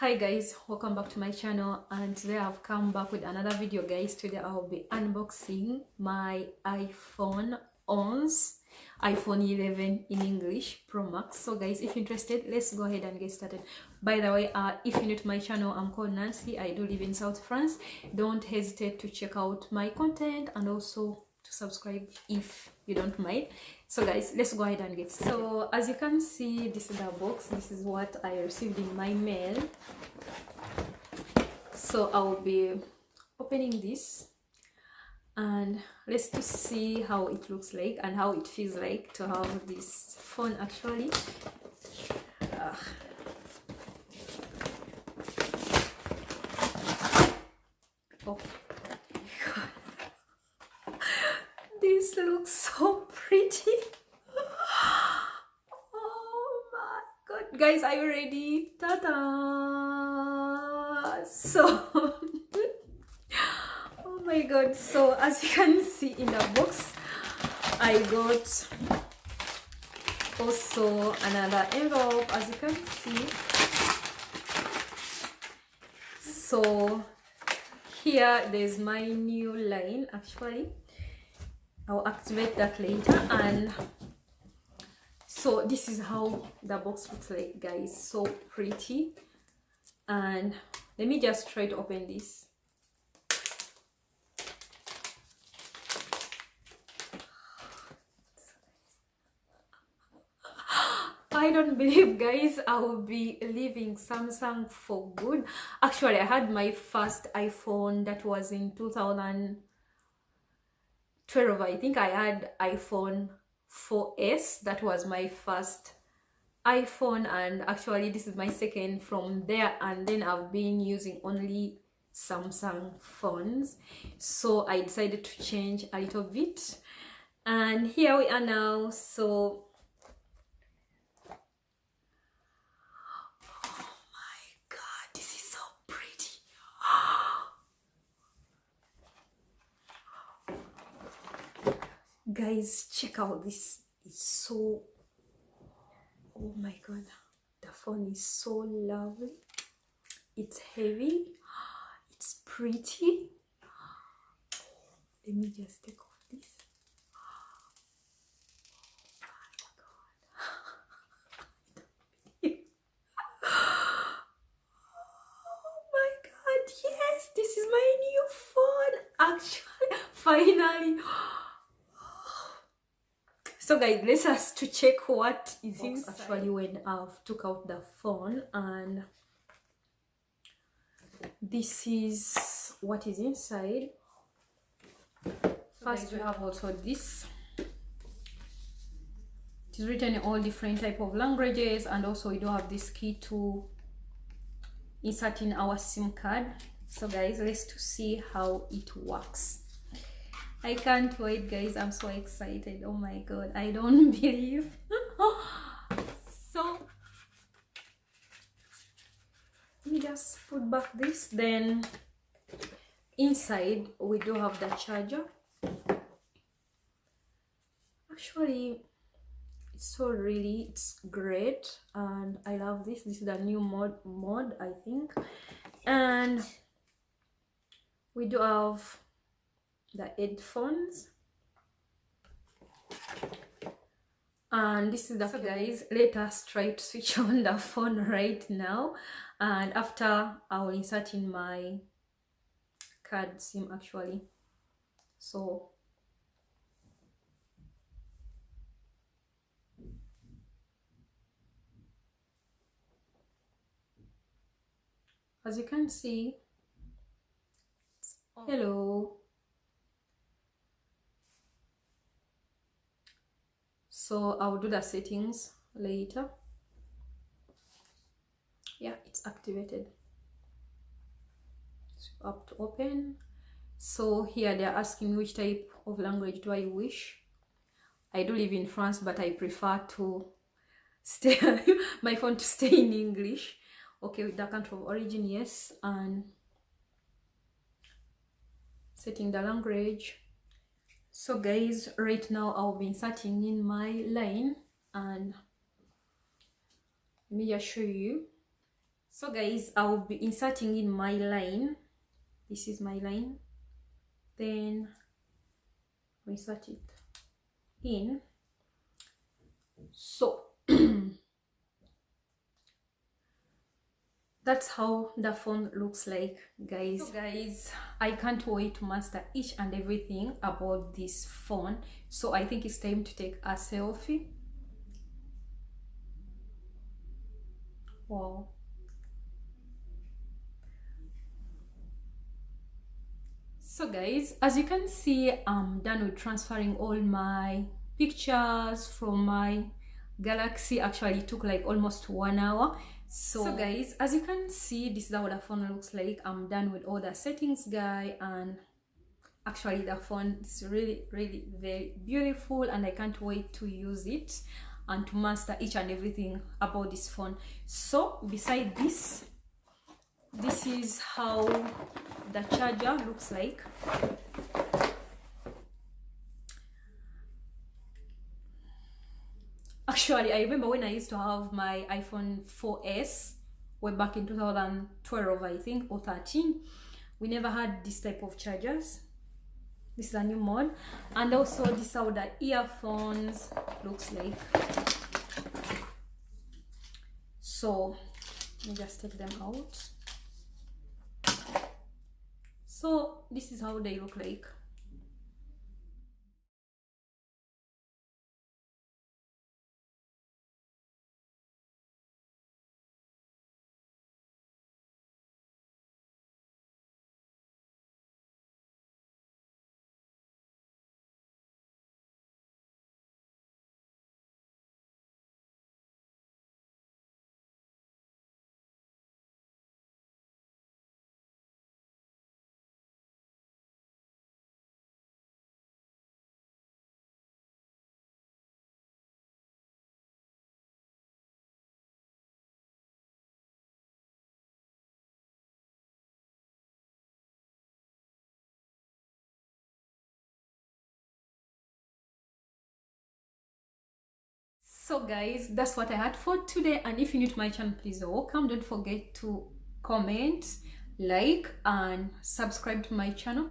Hi guys, welcome back to my channel, and today I've come back with another video guys. Today I'll be unboxing my iPhone 11 in English Pro Max. So guys, if you're interested, let's go ahead and get started. By the way, if you're new to my channel, I'm called Nancy. I do live in South France. Don't hesitate to check out my content and also to subscribe if you don't mind. So guys, let's go ahead and get started. So as you can see, this is the box. This is what I received in my mail. So I'll be opening this and let's just see how it looks like and how it feels like to have this phone actually. Oh, this looks so pretty. Oh my god, guys, are you ready? Ta-da! So oh my god, so as you can see in the box, I got also another envelope, as you can see. So here there's my new line. Actually, I'll activate that later. And so this is how the box looks like, guys. So pretty. And let me just try to open this. I don't believe, guys, I will be leaving Samsung for good. Actually, I had my first iPhone that was in 2012. I think I had iPhone 4S. That was my first iPhone, and actually this is my second from there. And then I've been using only Samsung phones, so I decided to change a little bit, and here we are now. So guys, check out this. It's so, oh my god, the phone is so lovely. It's heavy, it's pretty. Let me just take off this. Oh my god, yes, this is my new phone actually, finally. So guys, let's just to check what is inside. Actually, when I've took out the phone, and this is what is inside. First, we have also this. It is written in all different type of languages, and also we do have this key to insert in our SIM card. So guys, let's to see how it works. I can't wait, guys. I'm so excited. Oh my god, I don't believe. So let me just put back this. Then inside we do have the charger. Actually, it's great, and I love this. This is the new mod I think. And we do have the headphones, and this is the so guys, let us try to switch on the phone right now, and after I will insert in my card SIM actually. So as you can see, hello. So I'll do the settings later. Yeah, it's activated. So up to open. So here they're asking which type of language do I wish. I do live in France, but I prefer to stay my phone to stay in English. Okay, with the country of origin, yes, and setting the language. So guys, right now I'll be inserting in my line, and let me just show you. So guys, I'll be inserting in my line. This is my line. Then insert it in. So that's how the phone looks like, guys. So guys, I can't wait to master each and everything about this phone. So I think it's time to take a selfie. Wow. So guys, as you can see, I'm done with transferring all my pictures from my Galaxy. Actually, it took like almost 1 hour. So guys, as you can see, this is how the phone looks like. I'm done with all the settings, guy, and actually the phone is really very beautiful, and I can't wait to use it and to master each and everything about this phone. So beside this, this is how the charger looks like. Actually, I remember when I used to have my iPhone 4S way back in 2012, I think, or 13. We never had this type of chargers. This is a new mod. And also this is how the earphones looks like. So let me just take them out. So this is how they look like. So guys, that's what I had for today, and if you're new to my channel, please welcome. Don't forget to comment, like, and subscribe to my channel.